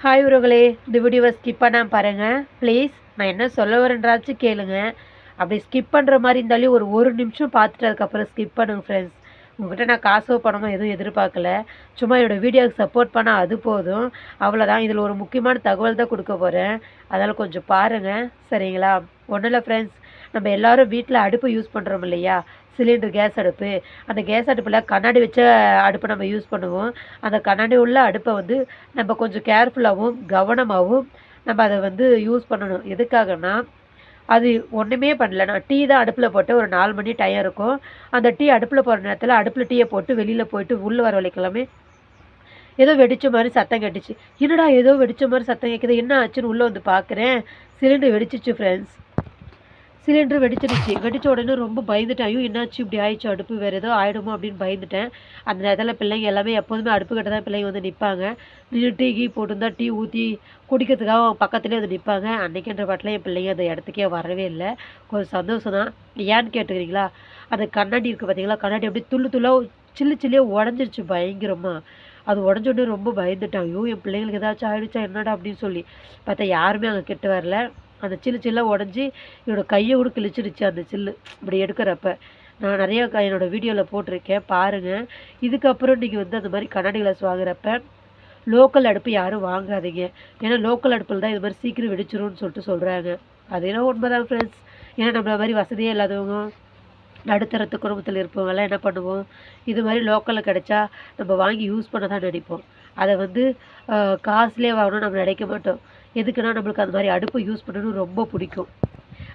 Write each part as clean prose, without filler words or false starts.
Hi உறவுகளே, இந்த வீடியோவை ஸ்கிப் பண்ணாமல் பாருங்கள் ப்ளீஸ். நான் என்ன சொல்ல வரேன்றாச்சும் கேளுங்க. அப்படி ஸ்கிப் பண்ணுற மாதிரி இருந்தாலும் ஒரு நிமிஷம் பார்த்துட்டு அதுக்கப்புறம் ஸ்கிப் பண்ணுங்கள் ஃப்ரெண்ட்ஸ். உங்கள்கிட்ட நான் காசோ பணமோ எதுவும் எதிர்பார்க்கல. சும்மா என்னோடய வீடியோவுக்கு சப்போர்ட் பண்ணால் அது போதும். அவ்வளோதான். இதில் ஒரு முக்கியமான தகவல் தான் கொடுக்க போகிறேன். அதனால் கொஞ்சம் பாருங்கள் சரிங்களா? ஒன்றும் இல்லை ஃப்ரெண்ட்ஸ், நம்ம எல்லோரும் வீட்டில் அடுப்பு யூஸ் பண்ணுறோம் இல்லையா? சிலிண்டர் கேஸ் அடுப்பு. அந்த கேஸ் அடுப்பில் கண்ணாடி வச்ச அடுப்பை நம்ம யூஸ் பண்ணுவோம். அந்த கண்ணாடி உள்ள அடுப்பை வந்து நம்ம கொஞ்சம் கேர்ஃபுல்லாகவும் கவனமாகவும் நம்ம அதை வந்து யூஸ் பண்ணணும். எதுக்காகனா, அது ஒன்றுமே பண்ணல. நான் டீ தான் அடுப்பில் போட்டு ஒரு 4 மணி டைம் இருக்கும். அந்த டீ அடுப்பில் போகிற நேரத்தில் அடுப்பில் டீயை போட்டு வெளியில் போயிட்டு உள்ளே வர வரைக்கெல்லாமே ஏதோ வெடித்த மாதிரி சத்தம் கேட்டுச்சு. என்னடா ஏதோ வெடித்த மாதிரி சத்தம் கேட்குது, என்ன ஆச்சுன்னு உள்ளே வந்து பார்க்குறேன். சிலிண்டர் வெடிச்சிச்சு ஃப்ரெண்ட்ஸ். சிலிண்டர் வெடிச்சிருச்சு. வெடித்த உடனே ரொம்ப பயந்துட்டேன். ஐயோ என்னாச்சு, இப்படி ஆயிடுச்சு, அடுப்பு வேறு ஏதோ ஆகிடுமோ அப்படின்னு பயந்துட்டேன். அந்த நேரத்தில் பிள்ளைங்க எல்லாமே எப்போதுமே அடுப்பு கிட்ட தான் பிள்ளைங்க வந்து நிற்பாங்க. நின்று டீ போட்டிருந்தா டீ ஊற்றி குடிக்கிறதுக்காக அவங்க பக்கத்துலேயே வந்து நிற்பாங்க. அன்றைக்கின்ற பாட்டில் என் பிள்ளைங்க அந்த இடத்துக்கே வரவே இல்லை. கொஞ்சம் சந்தோஷம் தான். ஏன்னு கேட்டுக்கிறீங்களா? அந்த கண்ணாடி இருக்குது பார்த்தீங்களா? கண்ணாடி அப்படியே துள்ளாக சில்லியாக உடஞ்சிருச்சு பயங்கரமாக. அது உடஞ்சோடனே ரொம்ப பயந்துட்டேன். ஐயோ என் பிள்ளைங்களுக்கு ஏதாச்சும் ஆகிடுச்சா என்னடா அப்படின்னு சொல்லி பார்த்தா யாருமே அங்கே கிட்ட வரல. அந்த சில்லாக உடஞ்சி என்னோடய கையை கூட கிழிச்சிடுச்சு அந்த சில்லு இப்படி எடுக்கிறப்ப. நான் நிறைய என்னோடய வீடியோவில் போட்டிருக்கேன் பாருங்கள். இதுக்கப்புறம் நீங்கள் வந்து அந்த மாதிரி கண்ணாடி கிளாஸ் வாங்குறப்ப லோக்கல் அடுப்பு யாரும் வாங்காதீங்க. ஏன்னா லோக்கல் அடுப்பில் தான் இது மாதிரி சீக்கிரம் வெடிச்சிரும்னு சொல்லிட்டு சொல்கிறாங்க. அது என்ன உண்மைதான் ஃப்ரெண்ட்ஸ். ஏன்னா நம்மள மாதிரி வசதியே இல்லாதவங்க நடுத்தரத்து குடும்பத்தில் இருப்பவங்கெல்லாம் என்ன பண்ணுவோம், இது மாதிரி லோக்கலில் கிடச்சா நம்ம வாங்கி யூஸ் பண்ண தான் நினைப்போம். அதை வந்து காசுலேயே வாங்கணும்னு நம்ம நினைக்க மாட்டோம். எதுக்குன்னா நம்மளுக்கு அது மாதிரி அடுப்பு யூஸ் பண்ணணும்னு ரொம்ப பிடிக்கும்.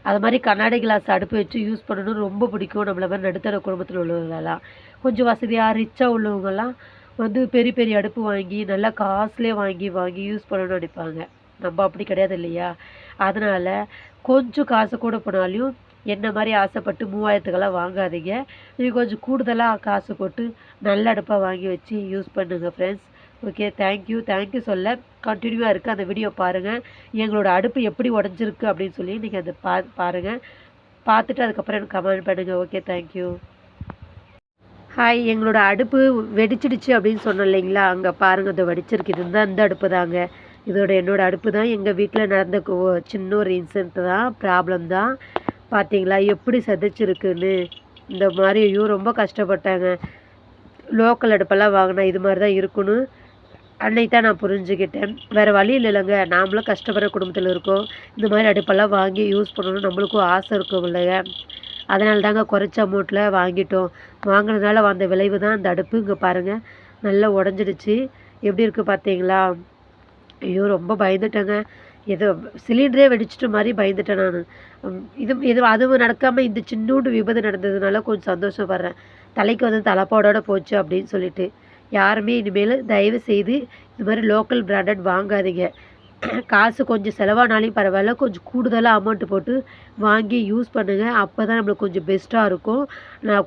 அது மாதிரி கண்ணாடி கிளாஸ் அடுப்பு வச்சு யூஸ் பண்ணணும்னு ரொம்ப பிடிக்கும். நம்மள மாதிரி நடுத்தர குடும்பத்தில் உள்ளவங்களெல்லாம் கொஞ்சம் வசதியாக ரிச்சாக உள்ளவங்கெல்லாம் வந்து பெரிய பெரிய அடுப்பு வாங்கி நல்லா காசுலேயே வாங்கி யூஸ் பண்ணணும்னு நினைப்பாங்க. நம்ம அப்படி கிடையாது இல்லையா? அதனால் கொஞ்சம் காசு கூட போனாலும் என்ன மாதிரி ஆசைப்பட்டு 3000த்துக்கெல்லாம் வாங்காதீங்க. நீங்கள் கொஞ்சம் கூடுதலாக காசு போட்டு நல்ல அடுப்பாக வாங்கி வச்சு யூஸ் பண்ணுங்கள் ஃப்ரெண்ட்ஸ். ஓகே, தேங்க்யூ சொல்ல கண்டினியூவாக இருக்குது. அந்த வீடியோ பாருங்கள். எங்களோட அடுப்பு எப்படி உடஞ்சிருக்கு அப்படின்னு சொல்லி நீங்கள் அதை பாருங்கள். பார்த்துட்டு அதுக்கப்புறம் எனக்கு கமெண்ட் பண்ணுங்கள். Okay, thank you. ஹாய், எங்களோட அடுப்பு வெடிச்சிடுச்சு அப்படின்னு சொன்னோம் இல்லைங்களா? அங்கே பாருங்கள், அதை வெடிச்சிருக்கு. இது தான் இந்த அடுப்பு தாங்க. என்னோடய அடுப்பு தான். எங்கள் வீட்டில் நடந்த சின்ன ஒரு இன்சிடென்ட் தான், ப்ராப்ளம் தான். பார்த்தீங்களா எப்படி சதைச்சிருக்குன்னு? இந்த மாதிரி ஐயோ ரொம்ப கஷ்டப்பட்டாங்க. லோக்கல் அடுப்பெல்லாம் வாங்கினா இது மாதிரி தான் இருக்குன்னு அன்னைக்கு தான் நான் புரிஞ்சுக்கிட்டேன். வேறு வழி இல்லைங்க. நாமளும் கஷ்டப்படுற குடும்பத்தில் இருக்கோம். இந்த மாதிரி அடுப்பெல்லாம் வாங்கி யூஸ் பண்ணணும் நம்மளுக்கும் ஆசை இருக்கும் இல்லையா? அதனால தாங்க குறைச்ச அமௌண்ட்டில் வாங்கிட்டோம். வாங்கினதுனால வந்த விளைவு தான் இந்த அடுப்பு. இங்கே பாருங்கள், நல்லா உடஞ்சிடுச்சு. எப்படி இருக்குது பார்த்தீங்களா? ஐயோ ரொம்ப பயந்துட்டேங்க. ஏதோ சிலிண்டரே வெடிச்சிட்ட மாதிரி பயந்துட்டேன் நான். இது அதுவும் நடக்காமல் இந்த சின்னூண்டு விபத்து நடந்ததுனால கொஞ்சம் சந்தோஷப்படுறேன். தலைக்கு வந்து தலைப்பாடோடு போச்சு அப்படின்னு சொல்லிட்டு. யாருமே இனிமேல் தயவு செய்து இது மாதிரி லோக்கல் பிராண்டட் வாங்காதீங்க. காசு கொஞ்சம் செலவானாலும் பரவாயில்ல, கொஞ்சம் கூடுதலாக அமௌண்ட்டு போட்டு வாங்கி யூஸ் பண்ணுங்கள். அப்போ தான் நம்மளுக்கு கொஞ்சம் பெஸ்ட்டாக இருக்கும்.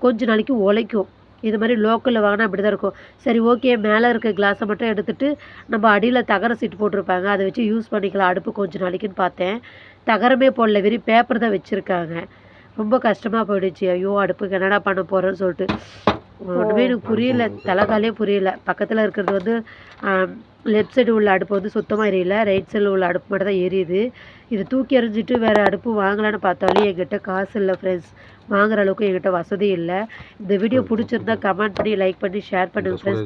கொஞ்ச நாளைக்கு உழைக்கும். இது மாதிரி லோக்கலில் வாங்கினா அப்படி தான் இருக்கும். சரி ஓகே, மேலே இருக்க கிளாஸை மட்டும் எடுத்துகிட்டு நம்ம அடியில் தகர சீட்டு போட்டிருப்பாங்க, அதை வச்சு யூஸ் பண்ணிக்கலாம் அடுப்பு கொஞ்சம் நாளைக்குன்னு பார்த்தேன். தகரமே போடல, வெறும் பேப்பர் தான் வச்சுருக்காங்க. ரொம்ப கஷ்டமாக போயிடுச்சு. ஐயோ அடுப்புக்கு என்னடா பண்ண போகிறேன்னு சொல்லிட்டு ஒன்றுமே எனக்கு புரியல, தலைகாலே புரியல. பக்கத்தில் இருக்கிறது வந்து லெஃப்ட் சைடு உள்ள அடுப்பு வந்து சுத்தமாக எரியல, ரைட் சைடில் உள்ள அடுப்பு மட்டும் தான் எரியுது. இது தூக்கி எறிஞ்சிட்டு வேறு அடுப்பு வாங்கலான்னு பார்த்தாலும் என்கிட்ட காசு இல்லை ஃப்ரெண்ட்ஸ். வாங்குகிற அளவுக்கு என்கிட்ட வசதி இல்லை. இந்த வீடியோ பிடிச்சிருந்தா கமெண்ட் பண்ணி லைக் பண்ணி ஷேர் பண்ணுங்கள் ஃப்ரெண்ட்ஸ்.